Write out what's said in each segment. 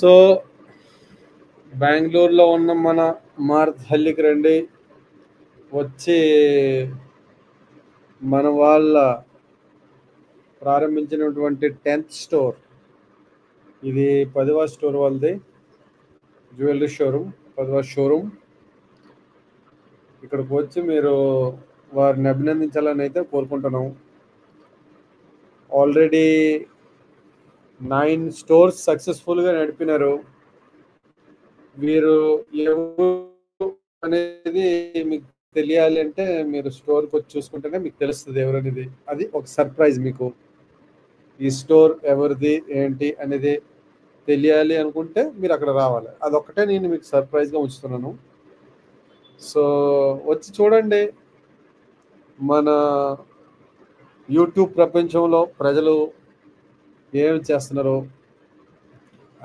So బెంగళూరులో ఉన్న మన మారథహల్లికి రండి, వచ్చి మన వాళ్ళ ప్రారంభించినటువంటి 10th స్టోర్, ఇది 10వ స్టోర్ వాళ్ళది, జ్యువెలరీ షోరూమ్, 10వ షోరూమ్. ఇక్కడికి వచ్చి మీరు వారిని అభినందించాలని అయితే కోరుకుంటున్నాం. ఆల్రెడీ 9 స్టోర్స్ సక్సెస్ఫుల్గా నడిపినారు. వీరు ఎవరు అనేది మీకు తెలియాలి అంటే మీరు స్టోర్కి వచ్చి చూసుకుంటేనే మీకు తెలుస్తుంది ఎవరనేది. అది ఒక సర్ప్రైజ్ మీకు. ఈ స్టోర్ ఎవరిది ఏంటి అనేది తెలియాలి అనుకుంటే మీరు అక్కడ రావాలి. అదొక్కటే నేను మీకు సర్ప్రైజ్గా ఉంచుతున్నాను. సో వచ్చి చూడండి. మన యూట్యూబ్ ప్రపంచంలో ప్రజలు ఏం చేస్తున్నారు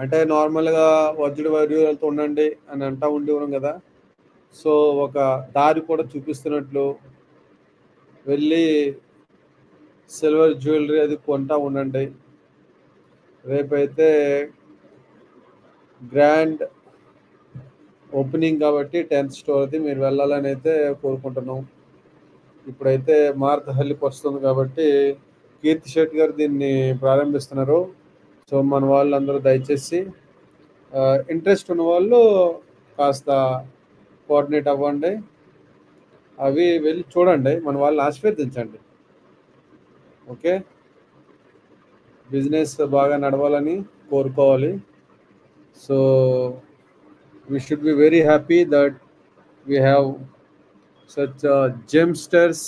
అంటే, నార్మల్గా వజ్రుడు వైడ్యూలతో ఉండండి అని అంటూ ఉండేవారం కదా. సో ఒక దారి కూడా చూపిస్తున్నట్లు వెళ్ళి సిల్వర్ జ్యువెలరీ అది కొంటా ఉండండి. రేపైతే గ్రాండ్ ఓపెనింగ్ కాబట్టి 10th స్టోర్ అది మీరు వెళ్ళాలని అయితే కోరుకుంటున్నాం. ఇప్పుడైతే మారథహల్లికి వస్తుంది కాబట్టి కీర్తి శెట్టి గారు దీన్ని ప్రారంభిస్తున్నారు. సో మన వాళ్ళందరూ దయచేసి ఇంట్రెస్ట్ ఉన్న వాళ్ళు కాస్త కోఆర్డినేట్ అవ్వండి, అవి వెళ్ళి చూడండి, మన వాళ్ళని ఆశీర్వదించండి. ఓకే, బిజినెస్ బాగా నడవాలని కోరుకోవాలి. So we should be very happy that we have such gemsters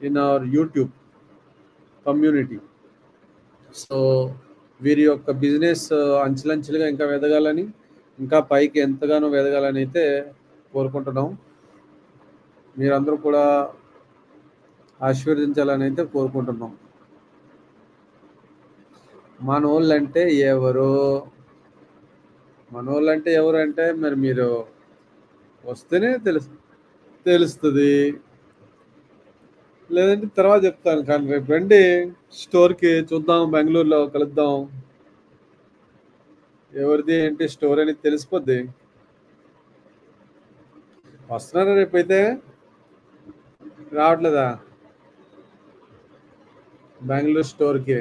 in our YouTube community. So వీరి యొక్క బిజినెస్ అంచెలంచెలుగా ఇంకా ఎదగాలని, ఇంకా పైకి ఎంతగానో ఎదగాలని అయితే కోరుకుంటున్నాం. మీరందరూ కూడా ఆశీర్వదించాలని అయితే కోరుకుంటున్నాం. మనోళ్ళంటే ఎవరు? మనోళ్ళంటే ఎవరు అంటే మరి మీరు వస్తేనే తెలుస్తుంది, లేదంటే తర్వాత చెప్తాను. కానీ రేపు రండి స్టోర్కి, చూద్దాం, బెంగళూరులో కలుద్దాం. ఎవరిది ఏంటి స్టోర్ అనేది తెలిసిపోద్ది. వస్తున్నారా రేపైతే? రావట్లేదా బెంగళూరు స్టోర్కి?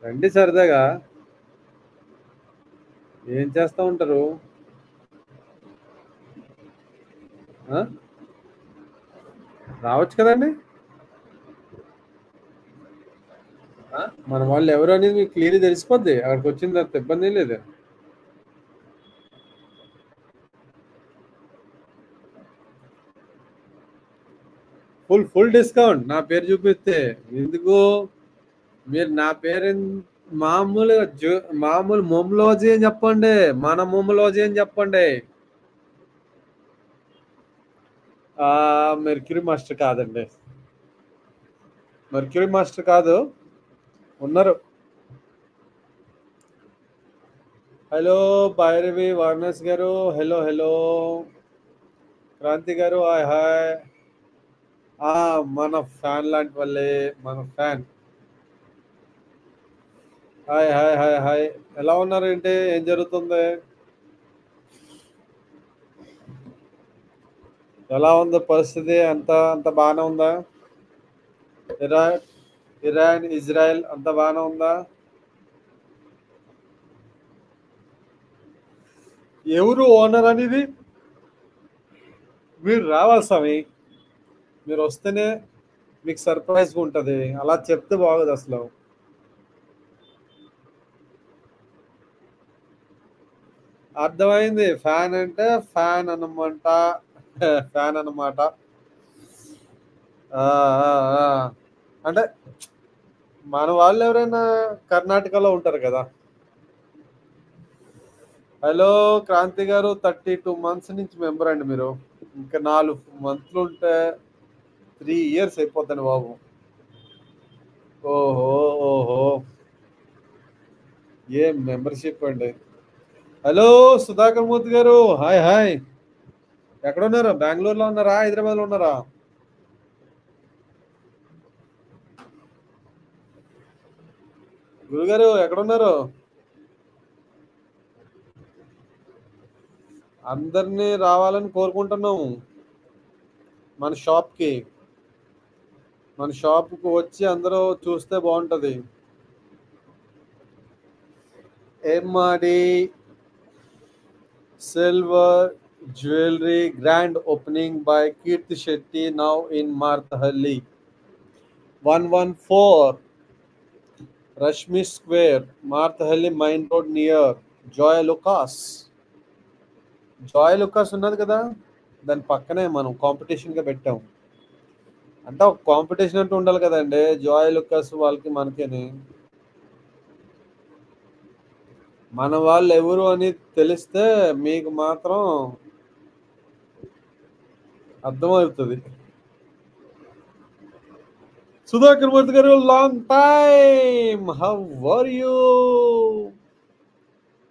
రండి సరదాగా. ఏం చేస్తూ ఉంటారు? రావచ్చు కదండి. మన వాళ్ళు ఎవరు అనేది మీకు క్లియర్గా తెలిసిపోద్ది. అక్కడికి వచ్చిన తర్వాత ఇబ్బంది ఏం లేదు. ఫుల్ డిస్కౌంట్ నా పేరు చూపిస్తే. ఎందుకు మీరు నా పేరు మామూలు మొమ్లోజీ అని చెప్పండి, మన మొమ్లోజీ అని చెప్పండి. మెర్క్యూరీ మాస్టర్ కాదండి, మెర్క్యూరీ మాస్టర్ కాదు, ఉన్నారు. హలో భైరవి వారణాసి గారు, హలో హలో. క్రాంతి గారు, హాయ్ హాయ్. మన ఫ్యాన్ లాంటి వాళ్ళే, మన fan. Hi hi hi hi. ఎలా ఉన్నారు? ఏంటి, ఏం జరుగుతుంది? ఎలా ఉంది పరిస్థితి? అంత బాగానే ఉందా? ఇరాన్ ఇజ్రాయెల్ అంత బాగానే ఉందా? ఎవరు ఓనర్ అనేది మీరు రావాలి స్వామి. మీరు వస్తేనే మీకు సర్ప్రైజ్గా ఉంటుంది. అలా చెప్తే బాగోదు అసలు. అర్థమైంది. ఫ్యాన్ అంటే ఫ్యాన్ అన్నమాట, ఫ్యాన్ అన్నమాట. అంటే మన వాళ్ళు ఎవరైనా కర్ణాటకలో ఉంటారు కదా. హలో క్రాంతి గారు, 32 months నుంచి మెంబర్ అండి మీరు. ఇంకా 4 months ఉంటే 3 years అయిపోద్దండి బాబు. ఓహో ఓహో, ఏం మెంబర్షిప్ అండి. హలో సుధాకర్ మూర్తి గారు, హాయ్ హాయ్. ఎక్కడ ఉన్నారు? బెంగళూరులో ఉన్నారా, హైదరాబాద్లో ఉన్నారా? గురుగారు ఎక్కడున్నారు? అందరినీ రావాలని కోరుకుంటున్నాము మన షాప్కి. మన షాప్కి వచ్చి అందరూ చూస్తే బాగుంటుంది. MRD silver jewellery grand opening by Keerthy Shetty now in Marathahalli 114 Rashmi square Marathahalli main road near Joyalukkas. Joyalukkas ఉన్నది కదా, దాని పక్కనే మనం కాంపిటీషన్గా పెట్టాం. అంటే ఒక కాంపిటీషన్ అంటూ ఉండాలి కదండి, జాయ్ లుకాస్ వాళ్ళకి మనకేని. మన వాళ్ళు ఎవరు అని తెలిస్తే మీకు మాత్రం అర్థమవుతుంది. Sudhakar Murthy garu, long time, how are you?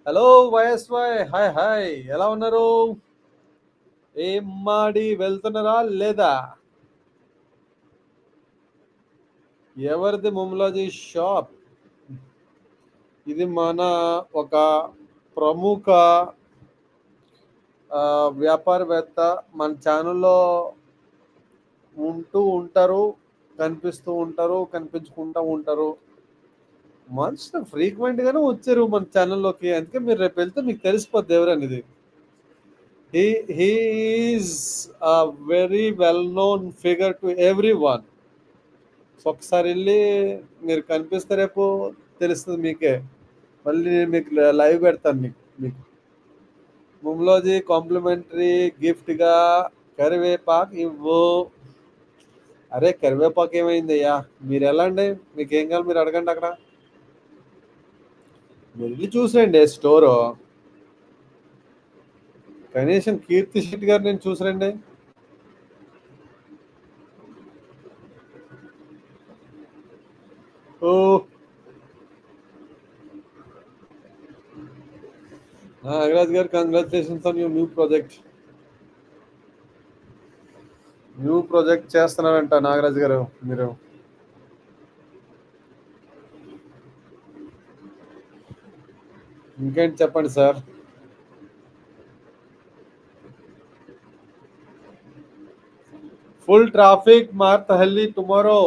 Hello YSY, hi hi, ఎలా ఉన్నారు? ఏం మాడి వెళ్తున్నారా లేదా? ఎవరిది మమ్లాజీ షాప్? ఇది మన ఒక ప్రముఖ వ్యాపారవేత్త మన ఛానల్లో ఉంటారు, కనిపిస్తూ ఉంటారు, కనిపించుకుంటూ ఉంటారు. మనుషులు ఫ్రీక్వెంట్గానే వచ్చారు మన ఛానల్లోకి, అందుకే మీరు రేపు వెళ్తే మీకు తెలిసిపోద్ది ఎవరనేది. he is a very well known figure to everyone. So ఒకసారి వెళ్ళి మీరు కనిపిస్తే రేపు తెలుస్తుంది మీకే. మళ్ళీ నేను మీకు లైవ్ పెడతాను. మీకు ముంలోజీ కాంప్లిమెంటరీ గిఫ్ట్గా కరివేపాకు ఇవ్వు. అరే కరివేపాకు ఏమైంది అయ్యా? మీరు వెళ్ళండి, మీకు ఏం కావాలి మీరు అడగండి. అక్కడ మీరు వెళ్ళి చూసండి స్టోరు. కనీసం కీర్తి శెట్టి గారు నేను చూసిరండి. ఓ Nagaraj garu, congratulations on your new project చేస్తున్నారంట నాగరాజ్ గారు మీరు. ఇంకేంటి చెప్పండి sir. Full traffic Marathahalli tomorrow.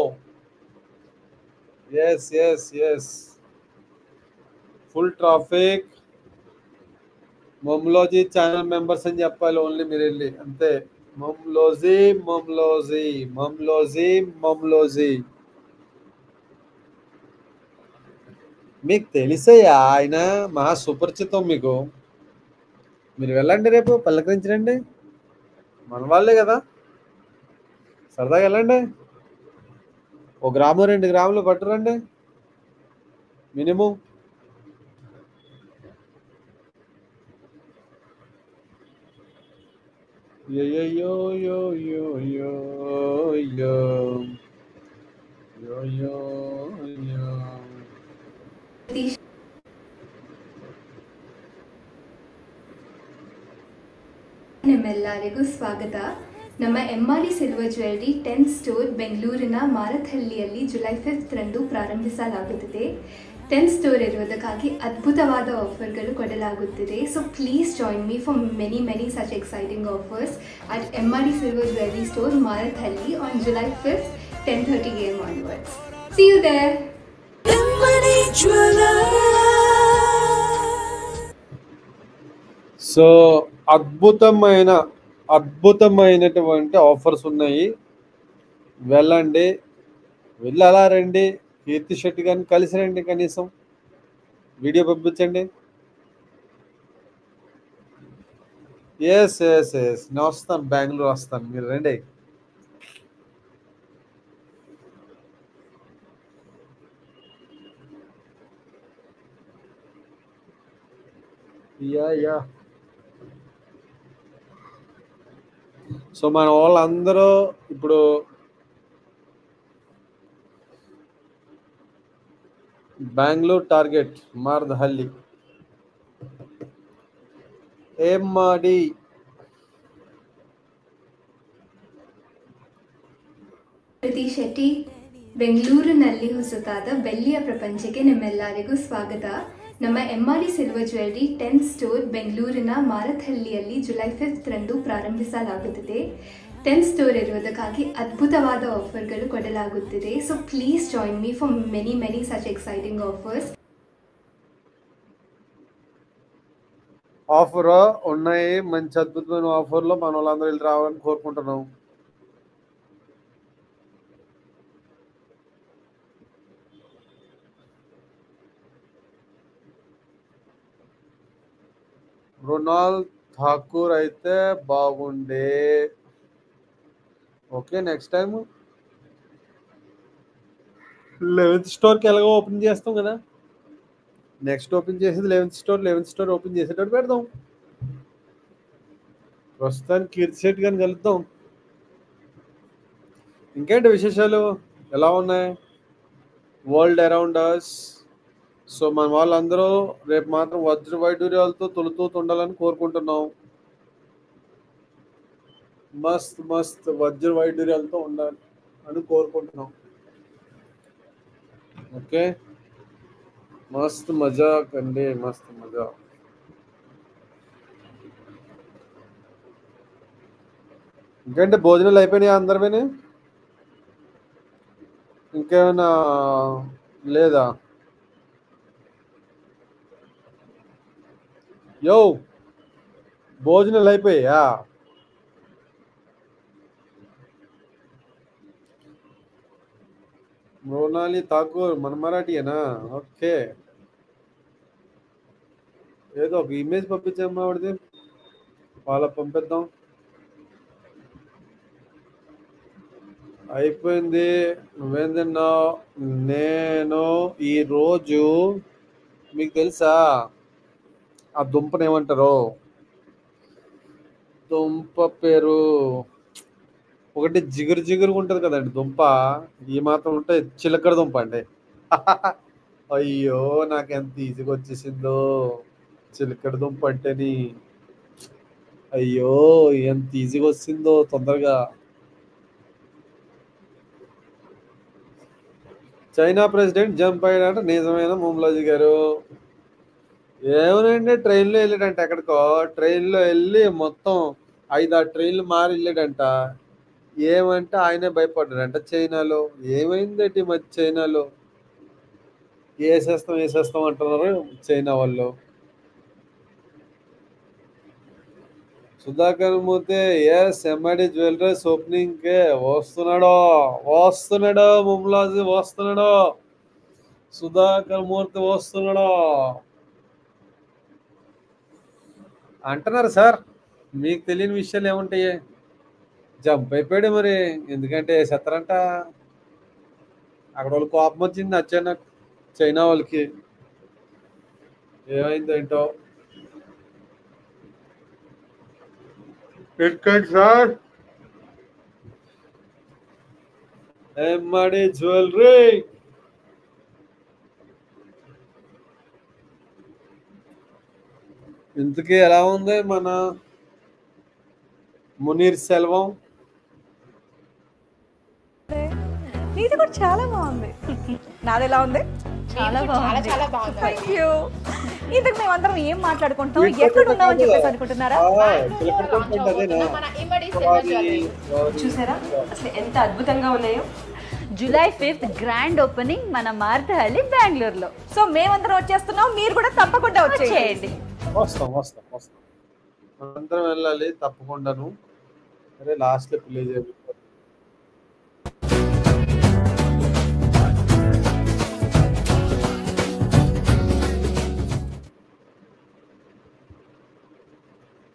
Yes full traffic. మమ్లోజీ ఛానల్ మెంబర్స్ అని చెప్పాలి ఓన్లీ, మీరు వెళ్ళి అంతే. మమ్లోజీ మీకు తెలిసయ్యా, ఆయన మహా సుపరిచితం మీకు. మీరు వెళ్ళండి, రేపు పలకరించండి. మన వాళ్ళే కదా, సరదాగా వెళ్ళండి. 1 గ్రాము 2 గ్రాములు పట్టురండి మినిమం. ನಿಮ್ಮೆಲ್ಲರಿಗೂ ಸ್ವಾಗತ. ನಮ್ಮ ಎಂಆರ್ಡಿ ಸಿಲ್ವರ್ ಜ್ಯುವೆಲರಿ 10th ಸ್ಟೋರ್ ಬೆಂಗಳೂರಿನ ಮಾರತ್ಹಳ್ಳಿಯಲ್ಲಿ ಜುಲೈ 5th ರಂದು ಪ್ರಾರಂಭಿಸಲಾಗುತ್ತದೆ. 10th ಸ್ಟೋರ್ ಇರುವುದಕ್ಕಾಗಿ ಅದ್ಭುತವಾದ ಆಫರ್ಗಳು ಕೊಡಲಾಗುತ್ತಿದೆ. So please join me for many such exciting offers at MRD silver jewellery store Marathahalli on July 5th 10:30 AM onwards. See you there. So అద్భుతమైనటువంటి offers ఉన్నాయి. వెళ్ళండి, వెళ్ళి అలా రండి. కీర్తి శెట్టి గారిని కలిసి రండి, కనీసం వీడియో పంపించండి. ఎస్ నేను వస్తాను, బెంగళూరు వస్తాను, మీరు రండి. యా సో మన వాళ్ళందరూ ఇప్పుడు బెంగళూరు టార్గెట్ మార్దహల్లి ఎంఆర్డి ಕೀರ್ತಿ ಶೆಟ್ಟಿ ಬೆಂಗಳೂರಿನಲ್ಲಿ ಹೊಸತಾದ ಬೆಳ್ಳಿಯ ಪ್ರಪಂಚಕ್ಕೆ ನಿಮ್ಮೆಲ್ಲರಿಗೂ ಸ್ವಾಗತ. ನಮ್ಮ MRE silver jewellery 10th store ಬೆಂಗಳೂರಿನ ಮಾರತ್ಹಳ್ಳಿಯಲ್ಲಿ ಜುಲೈ 5th ರಂದು ಪ್ರಾರಂಭಿಸಲಾಗುತ್ತದೆ. 10th ಸ್ಟೋರ್ ಇರುವುದಕ್ಕಾಗಿ ಅದ್ಭುತವಾದ ಆಫರ್ಗಳು ಕೊಡಲಾಗುತ್ತಿದೆ. So please join me for many such exciting offers. Offer ఉన్నాయి, మంచి అద్భుతమైన ఆఫర్లో మన వాళ్ళందరూ వెళ్ళి రావాలని కోరుకుంటున్నాం. మృణాల్ ఠాకూర్ అయితే బాగుండే. ఓకే, నెక్స్ట్ టైం 11th స్టోర్కి ఎలాగో ఓపెన్ చేస్తాం కదా, నెక్స్ట్ ఓపెన్ చేసేది 11th స్టోర్ ఓపెన్ చేసేటట్టు పెడదాం. ప్రస్తుతానికి కీర్తి శెట్టి గారిని కలుద్దాం. ఇంకేంటి విశేషాలు, ఎలా ఉన్నాయి వరల్డ్ అరౌండ్ అస్? సో మన వాళ్ళందరూ రేపు మాత్రం వజ్ర వైడూర్యాలతో తొలుతూ ఉండాలని కోరుకుంటున్నాం. మస్త్ వజ్ర వైడూర్యాలతో ఉండాలి అని కోరుకుంటున్నాం. ఓకే, మస్త్ మజాక్ అండి, మస్త్ మజా. ఇంకేంటి భోజనాలు అయిపోయినాయి అందరివిని? ఇంకేమైనా లేదా? యో, భోజనాలు అయిపోయా? మృణాలి ఠాకూర్ మన మరాఠీయేనా? ఓకే, ఏదో ఒక ఇమేజ్ పంపించమ్మా వాడిది, వాళ్ళకి పంపిద్దాం. అయిపోయింది. నువ్వేం తిన్నావు? నేను ఈరోజు, మీకు తెలుసా ఆ దుంపను ఏమంటారు? దుంప పేరు ఒకటి జిగురు ఉంటుంది కదండి దుంప, ఈ మాత్రం ఉంటే చిలకడ దుంప అండి. అయ్యో, నాకు ఎంత ఈజీగా వచ్చేసిందో చిలకడ దుంప అంటేని. అయ్యో, ఎంత ఈజీగా వచ్చిందో తొందరగా. చైనా ప్రెసిడెంట్ జంప్ అయ్యాడంట, నిజమైన ముమ్లాజీ గారు? ఏమనండి, ట్రైన్లో వెళ్ళాడంట ఎక్కడికో, ట్రైన్లో వెళ్ళి మొత్తం 5-6 ట్రైన్లు మారి వెళ్ళాడంట. ఏమంటే ఆయనే భయపడ్డాడంట చైనాలో. ఏమైందంటే మరి చైనాలో వేసేస్తాం అంటున్నారు చైనా వాళ్ళు. సుధాకర్ మూర్తి ఎస్ MRE జ్యువెలరీస్ ఓపెనింగ్ కే వస్తున్నాడు ముమ్లాజీ వస్తున్నాడు, సుధాకర్ మూర్తి వస్తున్నాడు అంటున్నారు సార్. మీకు తెలియని విషయాలు ఏముంటాయి? జంప్ అయిపోయాడు మరి, ఎందుకంటే వేసేస్తారంట. అక్కడ వాళ్ళు కోపం వచ్చింది అచానక్ చైనా వాళ్ళకి. ఏమైందేంటో. ఎక్కడ సార్ MRE జ్యువెలరీ? ఇంతకీ ఎలా ఉంది మన మునీర్ సెల్వం? నీది కూడా చాలా బాగుంది. నాది ఎలా ఉంది? చాలా బాగుంది. Thank you. ఇంతకు మేమందరం ఏం మాట్లాడుకుంటాం, ఎక్కడ ఉన్నామని చెప్పేసి అనుకుంటున్నారా? మన ఇమ్మడి సిల్వర్ జ్యువెలరీ చూసారా అసలు ఎంత అద్భుతంగా ఉన్నాయో. జూలై 5th గ్రాండ్ ఓపెనింగ్ మన మారతహళ్ళి బెంగళూరులో. సో మేమందరం వచ్చేస్తున్నాం, మీరు కూడా తప్పకుండా వచ్చేయండి. వస్తాం. అందరం వెళ్ళాలి తప్పకుండాను. అరే లాస్ట్లో ప్లే చేయాలి.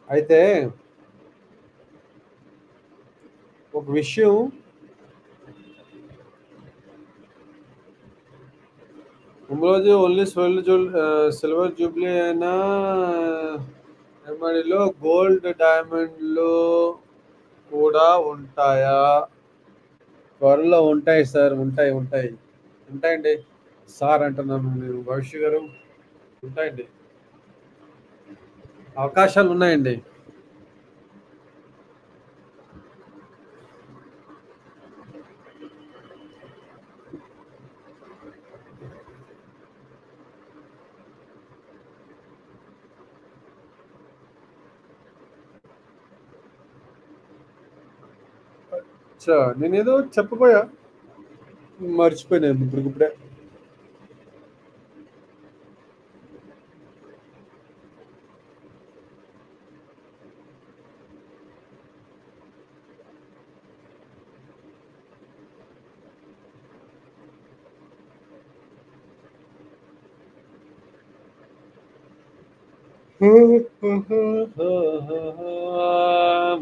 అయితే ఒక విషయం, రోజు ఓన్లీ సిల్వర్ జూబ్లీ అయినా MREలో గోల్డ్ డైమండ్లు కూడా ఉంటాయా? త్వరలో ఉంటాయి సార్, ఉంటాయండి సార్ అంటున్నాను నేను, భవిష్య గారు. ఉంటాయండి, అవకాశాలు ఉన్నాయండి. అచ్చా నేనేదో చెప్పబోయా మర్చిపోయాను ఇప్పుడే.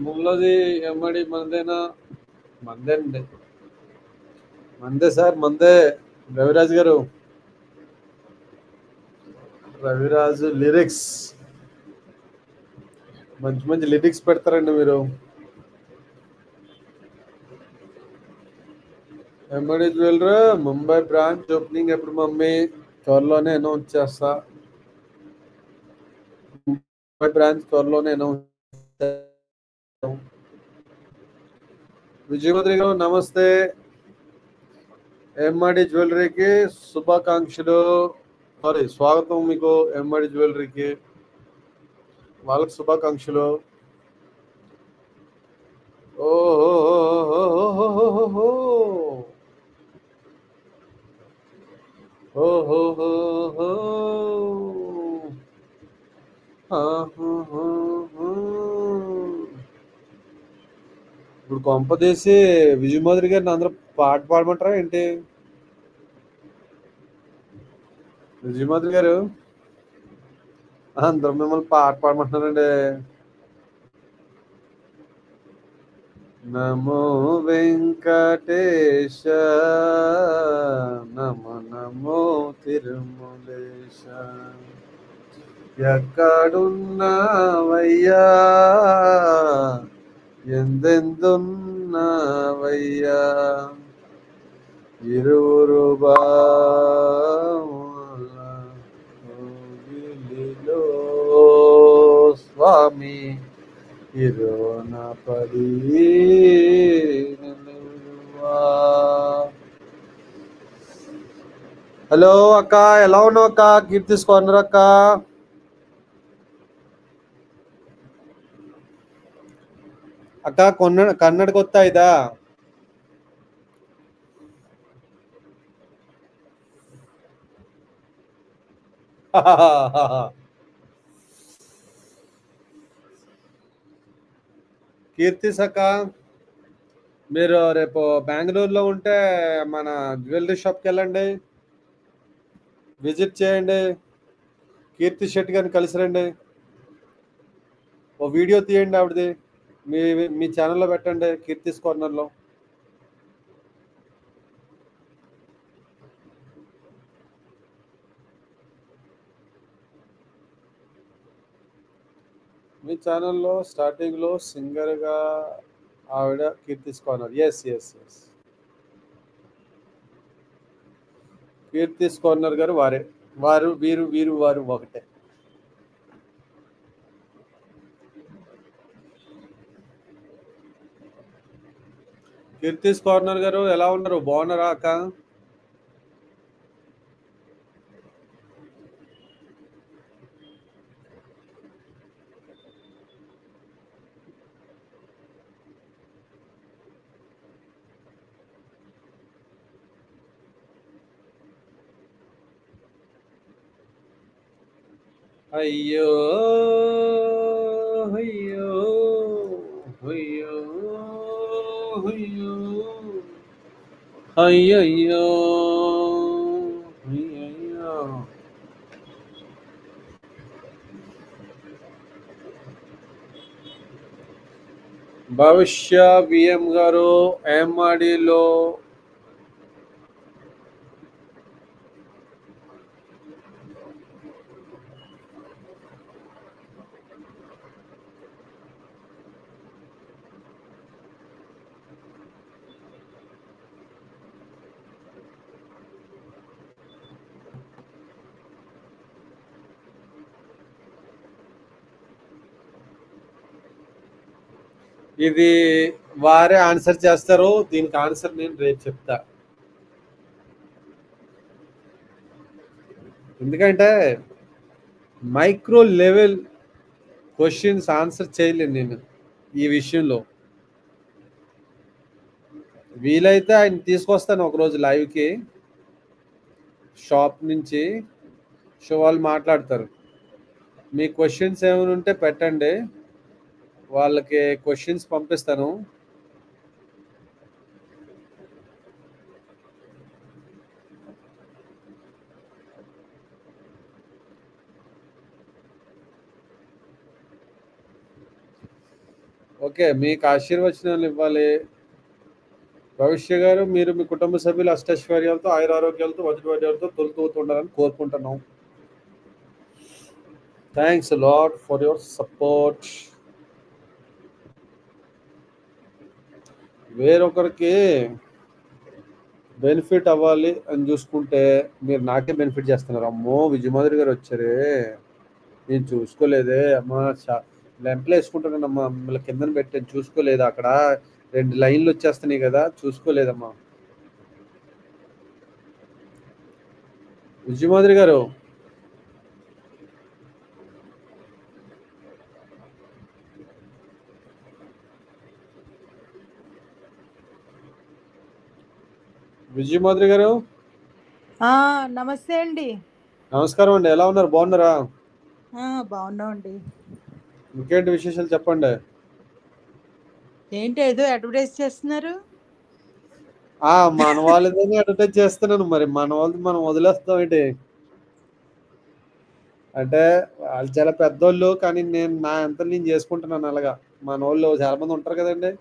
ముల్లది ఎమ్మడి మందేనా? మందే అండి, మందే సార్, మందే. రవిరాజు గారు, రవిరాజు లిరిక్స్ మంచి మంచి లిరిక్స్ పెడతారండి మీరు. ఎమ్మడి జ్యువెలరీ ముంబై బ్రాంచ్ ఓపెనింగ్ ఎప్పుడు మమ్మీ? త్వరలోనే అనౌన్స్ చేస్తా. ముంబై బ్రాంచ్ త్వరలోనే అనౌన్స్. విజయమద్రి గారు నమస్తే. ఎంఆర్డి జ్యువెలరీకి శుభాకాంక్షలు. సారీ, స్వాగతం మీకు. ఎంఆర్డి జ్యువెలరీకి వాళ్ళకి శుభాకాంక్షలు. ఓహో ఇప్పుడు కొంపదీసి విజయమోదరి గారిని అందరూ పాట పాడమంటారా ఏంటి? విజయమోదరి గారు అందరూ మిమ్మల్ని పాట పాడమంటున్నారండి. నమో వెంకటేశ, నమో నమో తిరుమలేశ, ఎక్కడున్నావయ్యా, ఎందెందున్నావయ్యా, ఇరువురు బావులో స్వామి ఇరోన పడి. హలో అక్క, ఎలా ఉన్నావు అక్క? కీర్తి స్కార్నర్ అక్క. అక్క కన్నడకు వస్తా ఇదా? కీర్తి సక్క, మీరు రేపు బెంగళూరులో ఉంటే మన జ్యువెలరీ షాప్కి వెళ్ళండి, విజిట్ చేయండి, కీర్తి శెట్టి గారిని కలిసి రండి, ఓ వీడియో తీయండి ఆవిడది, మీ ఛానల్లో పెట్టండి, కీర్తిస్ కార్నర్లో. మీ ఛానల్లో స్టార్టింగ్లో సింగర్గా ఆవిడ Keerthi's corner. Yes yes yes, Keerthi's corner గారు వారే. వారు ఒకటే. కీర్తిస్ కార్నర్ గారు ఎలా ఉన్నారు? బాగున్నారా అక్క? అయ్యో అయ్యో అయ్యో అయ్యో అయ్యయ్యో అయ్యయ్యో. భవిష్య విఎం గారు ఎంఆర్డిలో ఇది వారే ఆన్సర్ చేస్తారు. దీనికి ఆన్సర్ నేను రేపు చెప్తా. ఎందుకంటే మైక్రో లెవెల్ క్వశ్చన్స్ ఆన్సర్ చేయలేను నేను ఈ విషయంలో. వీలైతే ఆయన తీసుకొస్తాను ఒకరోజు లైవ్కి షాప్ నుంచి. సో వాళ్ళు మాట్లాడతారు. మీ క్వశ్చన్స్ ఏమైనా ఉంటే పెట్టండి, వాళ్ళకి క్వశ్చన్స్ పంపిస్తాను. ఓకే, మీకు ఆశీర్వచనాలు ఇవ్వాలి భవిష్య గారు. మీరు మీ కుటుంబ సభ్యులు అష్టైశ్వర్యాలతో ఆయురారోగ్యాలతో వజ్రవర్యాలతో తొలుతూతుండాలని కోరుకుంటున్నాం. Thanks lot for your support. వేరొకరికి బెనిఫిట్ అవ్వాలి అని చూసుకుంటే మీరు నాకే బెనిఫిట్ చేస్తున్నారు. అమ్మో విజయమాధురి గారు వచ్చారే, నేను చూసుకోలేదే అమ్మా. లెంపలు వేసుకుంటానమ్మా, మిమ్మల్ని కిందన పెట్టాను చూసుకోలేదు. అక్కడ 2 లైన్లు వచ్చేస్తున్నాయి కదా, చూసుకోలేదమ్మా. విజయమాధురి గారు విజయమాధురి గారు నమస్తే అండి. నమస్కారం అండి, ఎలా ఉన్నారు? బాగున్నారా? బాగున్నామండి. ఇంకేంటి విశేషాలు చెప్పండి. ఏంటి ఏదో అడ్వర్టైజ్ చేస్తున్నారు? మన వాళ్ళదని అడ్వర్టైజ్ చేస్తున్నాను. మరి మన వాళ్ళది మనం వదిలేస్తాం ఏంటి? అంటే వాళ్ళు చాలా పెద్దోళ్ళు, కానీ నా అంతా నేను చేసుకుంటున్నాను. అలాగా మన వాళ్ళు చాలా మంది ఉంటారు కదండి.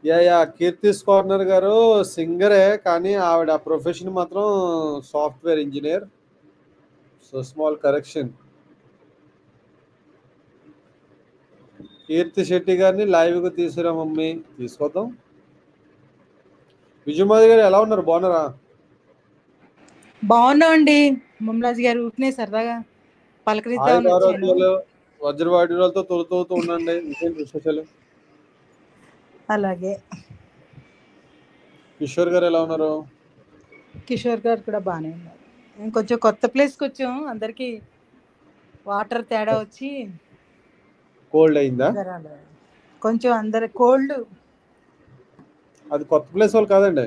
యా కీర్తిస్ కార్నర్ గారు సింగరే, కానీ ఆవిడ ప్రొఫెషన్ మాత్రం software engineer. So small correction. Keerthy Shetty గారిని లైవ్గా తీసుకురా మమ్మీ. తీసుకొద్దాం. విజయమాధురి గారు ఎలా ఉన్నారు? బాగున్నారా? బాగున్నామండి. మమలాజ్ గారు ఊరికనే సరదాగా పలకరిద్దామని వచ్చాను. వజ్రవాడ్యులతో తొలుతూ ఉండండి. ఇంకేంటి విశేషాలు? అలాగే. కిషోర్ గారు ఎలా ఉన్నారు? కిషోర్ గారు కూడా బాగానే ఉన్నారు. ఇంకొంచెం కొత్త ప్లేస్కి వచ్చాం, అందరికి వాటర్ తేడా వచ్చి కోల్డ్ అయిందా? కొంచెం అందరి కోల్డ్. అది కొత్త ప్లేస్ వాళ్ళు కాదండి.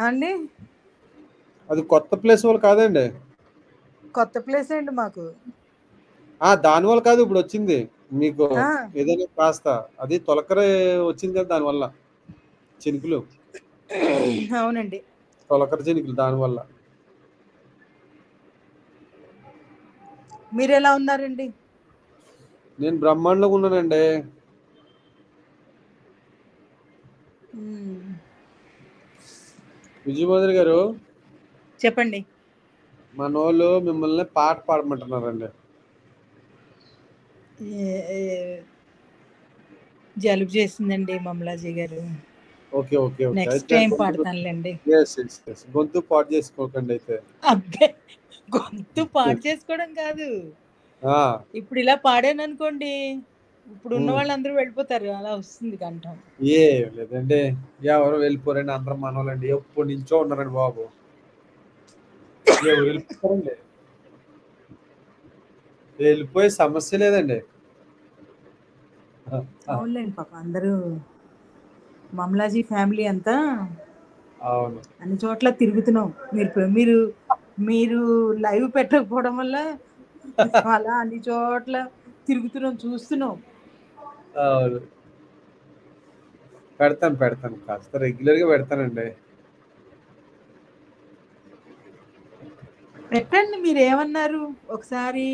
అండి అది కొత్త ప్లేస్ వాళ్ళు కాదండి. కొత్త ప్లేస్ అండి మాకు. దాని వల్ల కాదు, ఇప్పుడు వచ్చింది మీకు ఏదైనా కాస్త అది తొలకర వచ్చింది కదా, దానివల్ల చినుకులు. అవునండి, తొలకర చినుకులు దానివల్ల. మీరు ఎలా ఉన్నారండి? నేను బ్రహ్మాండంగా ఉన్నానండి. విజయమాధురి గారు చెప్పండి. మన వాళ్ళు మిమ్మల్ని పాట పాడమంటున్నారండి. జలుబు చేసిందండి మమలాజీ గారు. Okay okay okay, next time పాడతానులేండి. గొంతు పాటు చేసుకోకండి అయితే. అబ్బే, గొంతు పాడు చేసుకోవడం కాదు. ఇప్పుడు ఇలా పాడాను అనుకోండి, ఇప్పుడు ఉన్న వాళ్ళందరూ వెళ్ళిపోతారు, అలా వస్తుంది కంఠం. ఏ లేదండి, ఎవరు వెళ్ళిపోరండి, అందరం మనవాళ్ళండి. ఎప్పటి నుంచో ఉన్నారండి బాబు. ఎవరు వెళ్ళిపోతారండి? వెళ్ళిపోయే సమస్య లేదండి. అవునులేండి, పాప అందరూ మమలాజీ ఫ్యామిలీ అంతా అవును అన్ని చోట్ల తిరుగుతున్నాం. మీరు మీరు లైవ్ పెట్టకపోవడం వల్ల అలా అన్ని చోట్ల తిరుగుతున్నాం, చూస్తున్నాం. అవును, పెడతాను కాస్త రెగ్యులర్గా పెడతానండి. పెట్టండి. మీరు ఏమన్నారు ఒకసారి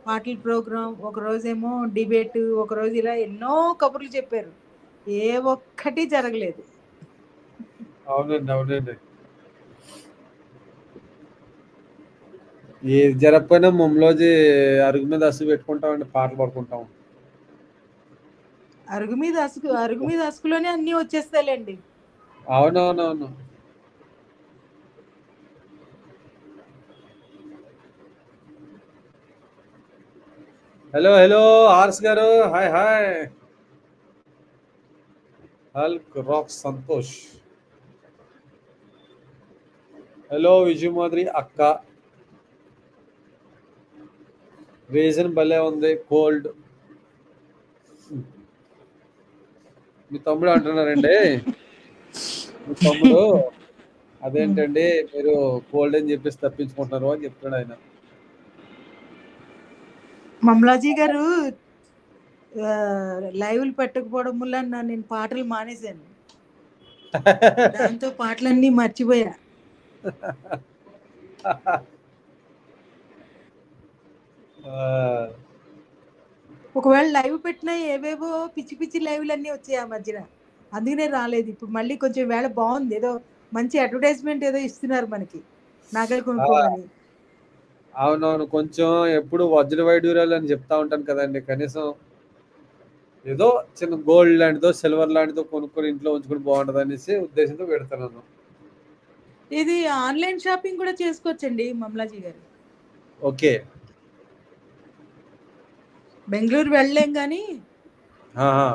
పాటల ప్రోగ్రాం, ఒక రోజేమో డిబేట్, ఒక రోజు ఇలా ఎన్నో కబుర్లు చెప్పారు, ఏ ఒక్కటి జరగలేదు. అవునండి. ఏది జరగకపోయినా మమ్మలోజీ అరుగు మీద అసుగు పెట్టుకుంటామండి, పాటలు పాడుకుంటాం. అరుగు మీద అసుగులోనే అన్ని వచ్చేస్తాయిలేండి. అవునవునవును. హలో ఆర్స్ గారు, hi Hulk Rock Santosh. Hello Vijayamadhuri అక్క. రీజన్ భలే ఉంది, కోల్డ్. మీ తమ్ముడు అంటున్నారండి, మీ తమ్ముడు అదేంటండి మీరు కోల్డ్ అని చెప్పేసి తప్పించుకుంటున్నారు అని చెప్తున్నాడు ఆయన. మమలాజీ గారు లైవ్లు పెట్టకపోవడం వల్ల నేను పాటలు మానేశాను. దాంతో పాటలన్నీ మర్చిపోయా. ఒకవేళ లైవ్ పెట్టినా ఏవేవో పిచ్చి పిచ్చి లైవ్లు అన్నీ వచ్చాయి ఆ మధ్యన, అందుకనే రాలేదు. ఇప్పుడు మళ్ళీ కొంచెం వేళ బాగుంది, ఏదో మంచి అడ్వర్టైజ్మెంట్ ఏదో ఇస్తున్నారు మనకి నగలు కొనుక్కోమని. అవునవును, కొంచెం ఎప్పుడు వజ్ర వైడూర్యాలు అని చెప్తా ఉంటాను కదండి, కనీసం ఏదో చిన్న గోల్డ్ లాంటిదో సిల్వర్ లాంటిదో కొనుక్కొని ఇంట్లో ఉంచుకొని బాగుంటది అనేసి ఉద్దేశంతో పెడతాను. ఇది ఆన్లైన్ షాపింగ్ కూడా చేసుకోవచ్చండి మమలాజీ గారు. ఓకే, బెంగళూరు వెళ్ళలేం కానీ ఆహా,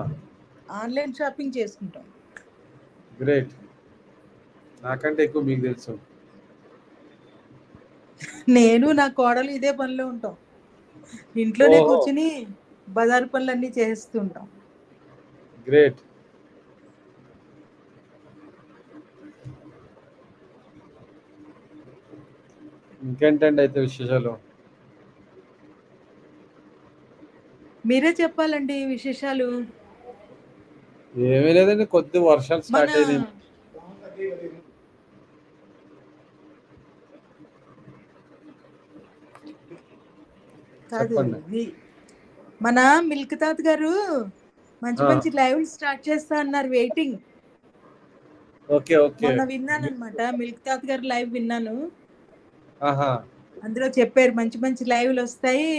ఆన్లైన్ షాపింగ్ చేసుకుంటాం. గ్రేట్, నాకంటే ఎక్కువ మీకు తెలుసు. నేను నా కోడలు ఇదే పనిలో ఉంటాం, ఇంట్లోనే ఓహో. కూర్చుని బజారు పనులన్నీ చేస్తూ ఉంటాం. గ్రేట్. ఇంకేంటండి అయితే విశేషాలు? మీరే చెప్పాలండి విశేషాలు. ఏమీ లేదండి, కొద్ది వర్షాలు మన స్టార్ట్ అయినాయి. కాదు, చెప్పండి. మన మిల్క్ తాత గారు మంచి మంచి లైవ్ స్టార్ట్ చేస్తా అన్నారు, వెయిటింగ్. Okay okay. మొన్న విన్నాను అనమాట, మిల్క్ తాత గారు లైవ్ విన్నాను. ఆహా, అందులో చెప్పారు మంచి మంచి లైవ్లు వస్తాయి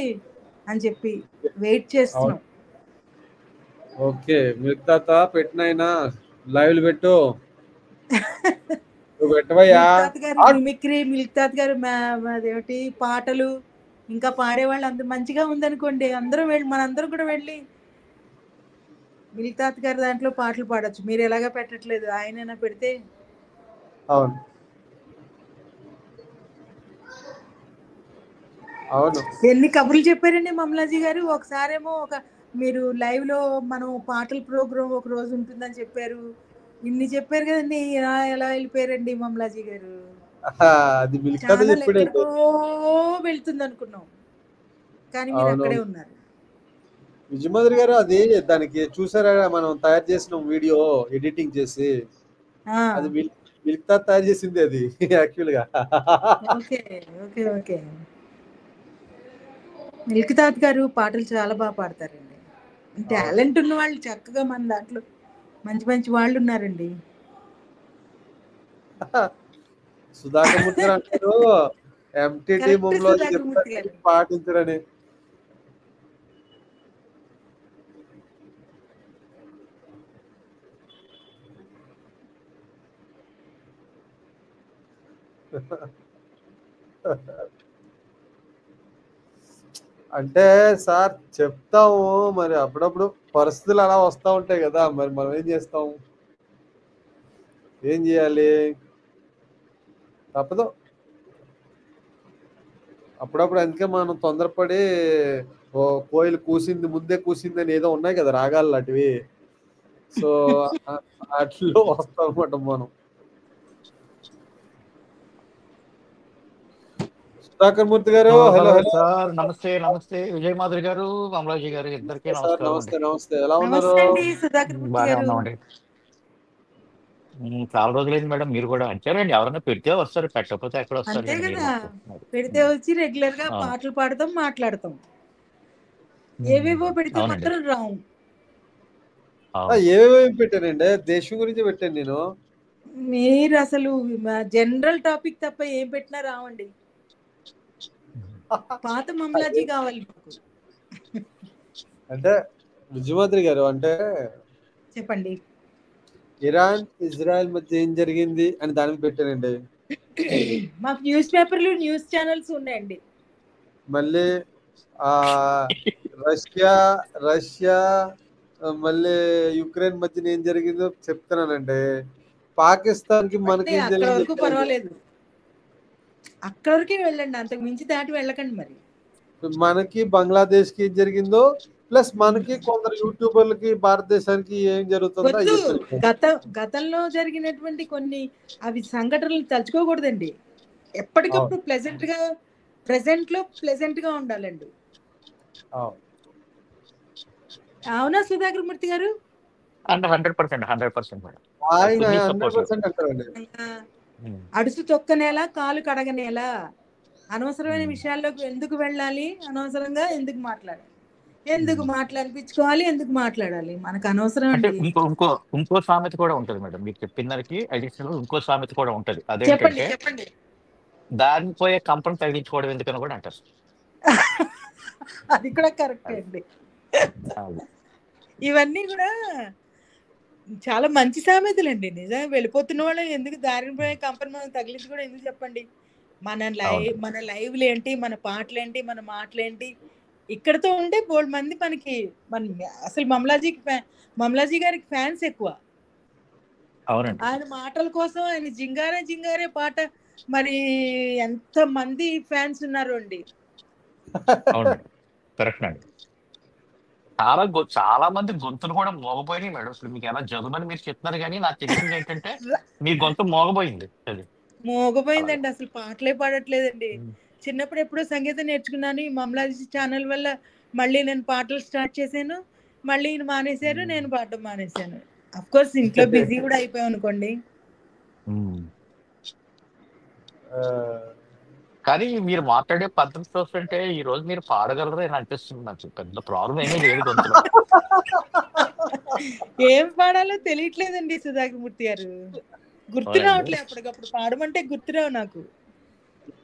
అని చెప్పి, వెయిట్ చేస్తున్నాం. ఓకే, మిల్క్ తాత పెట్టినైనా లైవ్లు పెట్టు, నువ్వు పెట్టవయ్యా. మిల్క్ తాత గారు మిమిక్రీ, మిల్క్ తాత గారు అదేమిటి పాటలు, ఇంకా పాడేవాళ్ళు అందరూ మంచిగా ఉందనుకోండి, అందరం వెళ్ళి మనందరం కూడా వెళ్ళి మిల్క్ తాత గారి దాంట్లో పాటలు పాడొచ్చు. మీరు ఎలాగా పెట్టట్లేదు, ఆయనైనా పెడితే. అవును అవును, ఎన్ని కబుర్లు చెప్పారండి మమలాజీ గారు. ఒకసారేమో మీరు లైవ్ లో మనం పాటల ప్రోగ్రామ్ ఒక రోజు ఉంటుందని చెప్పారు, ఇన్ని చెప్పారు కదండి. ఎలా ఎలా వెళ్ళిపోయారండి మమలాజీ గారు. అది మిల్క్ తాత ఛానల్ చెప్పాడండి. ఎక్కడికో వెళ్తుంది అనుకున్నాం, కానీ మీరు అక్కడే అవునవును, ఉన్నారు. విజయమాధురి గారు అది దానికి చూసారా, మనం తయారు చేసిన వీడియో ఎడిటింగ్ చేసి, అది మిల్క్ తాత తయారు చేసింది అది యాక్చువల్ గా. Okay okay okay. మిల్క్ తాత గారు పాటలు చాలా బాగా పాడతారండి. టాలెంట్ ఉన్న వాళ్ళు చక్కగా మన దాంట్లో మంచి మంచి వాళ్ళు ఉన్నారండి. సుధాకర్ మూర్తి గారు అంటారు ఎంటీటీ కరెక్ట్ ముంలో సుధాకర్ మూర్తి గారు. పాటించరని. అంటే సార్ చెప్తాము, మరి అప్పుడప్పుడు పరిస్థితులు అలా వస్తూ ఉంటాయి కదా, మరి మనం ఏం చేస్తాం, ఏం చేయాలి, తప్పదు. అప్పుడప్పుడు అందుకే మనం తొందరపడి ఓ కోయిలు కూసింది ముందే కూసింది అని ఏదో ఉన్నాయి కదా రాగాలు లాంటివి, సో వాటిలో వస్తాం అనమాట మనం. సుధాకర్ మూర్తి గారు, హలో హలో సార్. నమస్తే నమస్తే విజయ్ మాధురి గారు, అమలాజీ గారు, ఇద్దరికి సార్. నమస్కారం. నమస్తే నమస్తే, ఎలా ఉన్నారు? నమస్తే అండి సుధాకర్ మూర్తి బాగానే గారు. ఉన్నామండి. చాలా రోజులైంది మేడం, మీరు కూడా అంతేనండి. ఎవరైనా పెడితే వస్తారు, పెట్టకపోతే ఎక్కడ వస్తారు అంతే కదా మీరు కదా, మాకు. పెడితే వచ్చి రెగ్యులర్ గా అవును. పాటలు పాడతాం, మాట్లాడతాం. ఏవేవో పెడితే అవునండి. మాత్రం రావు. అవును. ఏవేవి పెట్టానండి, దేశం గురించి పెట్టాను నేను. మీరు అసలు జనరల్ టాపిక్ తప్ప ఏం పెట్టినా రావండి. పాత మమలాజీ కావాలి మాకు. అంటే విజయమాధురి గారు, అంటే చెప్పండి. ఇరాన్ ఇజ్రాయెల్ మధ్య ఏం జరిగింది అని దానికి పెట్టానండి. మాకు న్యూస్ పేపర్లు, న్యూస్ ఛానల్స్ ఉన్నాయండి. మళ్ళీ ఆ రష్యా రష్యా మళ్ళీ యుక్రెయిన్ మధ్యన ఏం జరిగిందో చెప్తున్నానండి. పాకిస్తాన్ కి మనకి ఏం అక్కడ జరిగింది వరకు చెప్తానండి. పర్వాలేదు, అక్కడ వరకే వెళ్ళండి, అంతకు మించి దాటి వెళ్ళకండి. మరి మనకి బంగ్లాదేశ్ కి ఏం జరిగిందో ప్లస్ మనకి కొందరు యూట్యూబర్లకి భారతదేశానికి ఏం జరుగుతుందో వద్దు, చెప్తారు. గతంలో జరిగినటువంటి కొన్ని అవి సంఘటనలు తలుచుకోకూడదండి. ఎప్పటికప్పుడు ప్రెసెంట్ లో ప్లెజెంట్ గా ఉండాలండి. అవునా సుధాకర్ మూర్తి గారు? 100% మేడం. ఆయన Fully 100% supportive. అంటారండి. అడుసు తొక్కనేలా కాలు కడగనేలా, అనవసరమైన Hmm. విషయాల్లోకి ఎందుకు వెళ్ళాలి, అనవసరంగా ఎందుకు మాట్లాడాలి, ఎందుకు మాట్లాడిపించుకోవాలి, ఎందుకు మాట్లాడాలి, మనకు అనవసరం అంటే అండి. ఇంకో సామెత కూడా ఉంటది మేడం. మీకు చెప్పిన దానికి అడిషనల్ ఇంకో సామెత కూడా ఉంటది. చెప్పండి అదేంటంటే చెప్పండి. దారిని పోయే కంపను తగిలించుకోవడం ఎందుకని కూడా అంటారు. అది కూడా కరెక్ట్ అండి. అది. ఇవన్నీ కూడా చాలా మంచి సామెతలండి. నిజంగా వెళ్ళిపోతున్న వాళ్ళు ఎందుకు దారిని పోయే కంపెనీ మనం తగిలించుకోవడం ఎందుకు చెప్పండి. అవును. మన లైవ్లు ఏంటి, మన పాటలేంటి, మన మాటలేంటి, ఇక్కడతో ఉంటే బోల్డ్ మంది మనకి అసలు మమలాజీ గారికి ఫ్యాన్స్ ఎక్కువ. అవునండి. ఆయన మాటల కోసం ఆయన జింగారే జింగారే పాట మరి ఎంత మంది ఫ్యాన్స్ ఉన్నారు అండి. అవునండి. కరెక్ట్ అండి. చాలా మంది గొంతులు కూడా మోగపోయినాయి మేడం. ఇప్పుడు మీకు ఎలా జరుగుమని మీరు చెప్తున్నారు, కానీ నాకు తెలిసింది ఏంటంటే మీ గొంతు మోగపోయింది. అది అలాగే. మోగపోయిందండి, అసలు పాటలే పాడట్లేదండి. ఉమ్. చిన్నప్పుడు ఎప్పుడో సంగీతం నేర్చుకున్నాను, ఈ మమలాజీ ఛానల్ వల్ల మళ్ళీ నేను పాటలు స్టార్ట్ చేశాను. మళ్ళీ ఈయన మానేశారు, నేను పాడడం మానేశాను. అఫ్ కోర్స్ ఇంట్లో బిజీ కూడా అయిపోయాం అనుకోండి. ఉమ్. ఆ, కానీ మీరు మాట్లాడే పద్ధతి చూస్తుంటే ఈ రోజు మీరు పాడగలరు అని అనిపిస్తుంది నాకు. పెద్ద ప్రాబ్లం ఏమీ లేదు గొంతులో. ఏం పాడాలో తెలియట్లేదండి సుధాకర్ మూర్తి గారు. గుర్తు అవునండి. రావట్లేదు, అప్పటికప్పుడు పాడమంటే గుర్తురావు నాకు.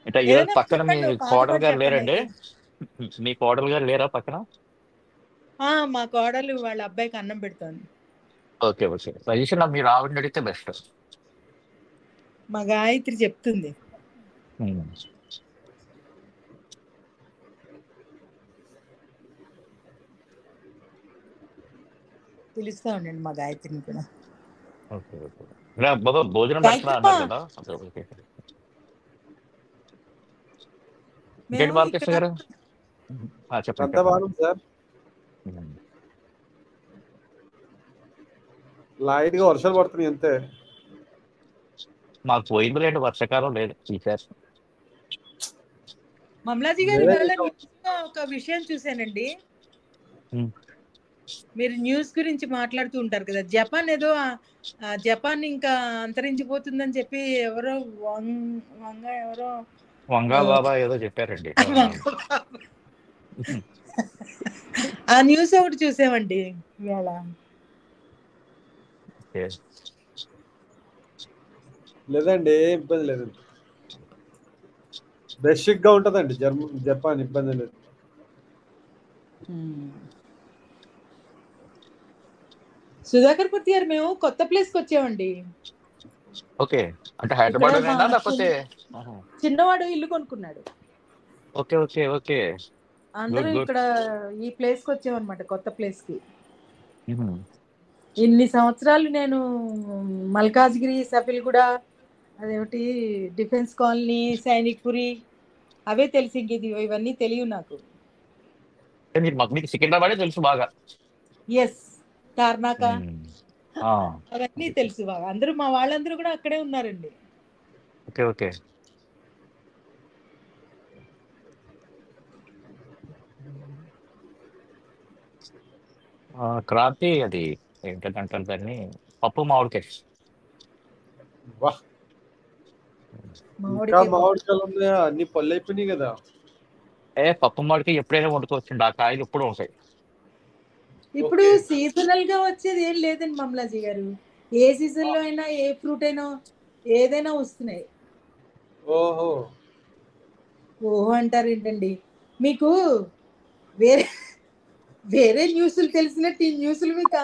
అంటే ఈరోజు ఏదైనా పక్కన మీ చెప్పండి, ఒక పాట కోడలు పాడి గారు చెప్పండి లేరండి? అయితే. మీ కోడలు గారు లేరా పక్కన? మా కోడలు వాళ్ళ అబ్బాయికి అన్నం పెడుతోంది. ఓకే. సజెషన్ మీరు ఆవిడని అడిగితే బెస్ట్. మా గాయత్రి చెప్తుంది. పిలుస్తా ఉండండి మా గాయత్రిని కూడా. ఓకే. బాబా భోజనం పెడుతున్నా గాయత్రమ్మ, అన్నారు కదా. ఓకే. ఇంకేంటి మేము బాలకృష్ణ ఇక్కడ గారు? చెప్పండి అంత బాగుంది సార్. లైట్ గా వర్షాలు పడుతున్నాయి అంతే. మాకు పోయింది లేండి, వర్షాకాలం లేదు ఈసారి. మమలాజీ గారు ఇవాళ న్యూస్ లో ఒక విషయం చూశానండి. మీరు న్యూస్ గురించి మాట్లాడుతూ ఉంటారు కదా, జపాన్ ఏదో జపాన్ ఇంకా అంతరించిపోతుందని చెప్పి ఎవరో వంగా బాబా ఏదో చెప్పారండి. ఆ న్యూస్ ఒకటి చూసామండి ఇవాళ. లేదండి, ఇబ్బంది లేదండి. బేసిక్ గా ఉంటదండి జపాన్, ఇబ్బంది లేదు. సుధాకర్ పూర్తి గారు, మేము కొత్త ప్లేస్ కి వచ్చామండి. ఓకే. అంటే హైదరాబాద్ లేకపోతే చిన్నవాడు ఇల్లు కొనుక్కున్నాడు. ఓకే. అందరూ ఇక్కడ ఈ ప్లేస్ కి వచ్చామన్నమాట, కొత్త ప్లేస్ కి. మ్మ్. ఇన్ని సంవత్సరాలు నేను మల్కాజ్గిరి, సఫిల్గూడ, అదేమిటి డిఫెన్స్ కాలనీ, సైనిక్పురి అవే తెలిసి, ఇంక ఇవన్నీ తెలియవు నాకు. మీకు సికింద్రాబాదే తెలుసు బాగా. ఎస్, తార్నాక మ్మ్. అవన్నీ తెలుసు బాగా. అందరూ మా వాళ్ళందరూ కూడా అక్కడే ఉన్నారండి. ఓకే. క్రాంతి అది ఏంటంటారు దాన్ని, పప్పు మామిడికాయ. వా, ఇంకా మామిడికాయలు ఉన్నాయా? అన్ని పళ్ళు అయిపోయినాయి కదా. పప్పు మామిడికాయ ఎప్పుడైనా వండుకోవచ్చండి. ఆ కాయలు ఎప్పుడు ఉంటాయి. ఇప్పుడు సీజనల్ గా వచ్చేది ఏం లేదండి మమలాజీ గారు. ఏ సీజన్ లో అయినా ఏ ఫ్రూట్ అయినా ఏదైనా వస్తున్నాయి. ఓహో అంటారు ఏంటండి? మీకు వేరే న్యూస్లు తెలిసినట్టు ఈ న్యూస్లు మీకు